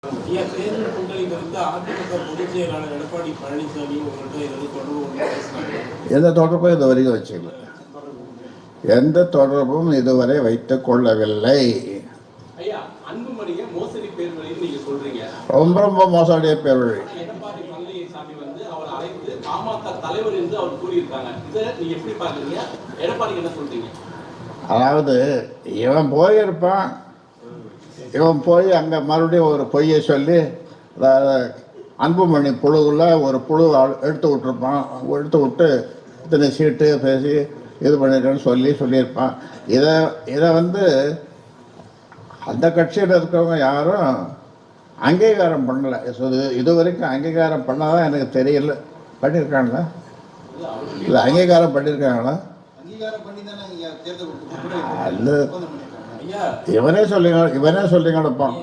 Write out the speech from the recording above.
ஐயா, தேர்தல் கூட்டணி குறித்து அதிமுக பொதுச் செயலாளர் எடப்பாடி பழனிசாமி உங்கள்கிட்ட ஏதாவது தொடர்பு பேசினாங்க? எந்த தொடர்பும் இது வரைக்கும் வச்சுக்கல. எந்த தொடர்பும் இதுவரை வைத்துக் கொள்ளவில்லை. ஐயா, அன்புமணியை மோசடி பேர் வழின்னு நீங்க சொல்றீங்க. ரொம்ப ரொம்ப மோசடிய பேர் வழி. எடப்பாடி பழனிசாமி வந்து அவர் அழைத்து பாமக தலைவர் என்று அவர் கூறியிருக்காங்க. இதை நீங்க எப்படி பாக்குறீங்க? எடப்பாடி என்ன சொல்றீங்க? அதாவது இவன் போயிருப்பான், இவன் போய் அங்கே மறுபடியும் ஒரு பொய்யை சொல்லி அன்புமணி புழுவில் ஒரு புழு எடுத்து விட்டுருப்பான். எடுத்து விட்டு இத்தனை சீட்டு பேசி இது பண்ணிருக்கேன்னு சொல்லியிருப்பான். இதை வந்து அந்த கட்சியில் இருக்கிறவங்க யாரும் அங்கீகாரம் பண்ணலை. இது வரைக்கும் அங்கீகாரம் பண்ணாதான் எனக்கு தெரியல. பண்ணியிருக்காங்களா? இல்லை, அங்கீகாரம் பண்ணியிருக்காங்களா? அது இவனே சொல்லிங்க கொடுப்பான்.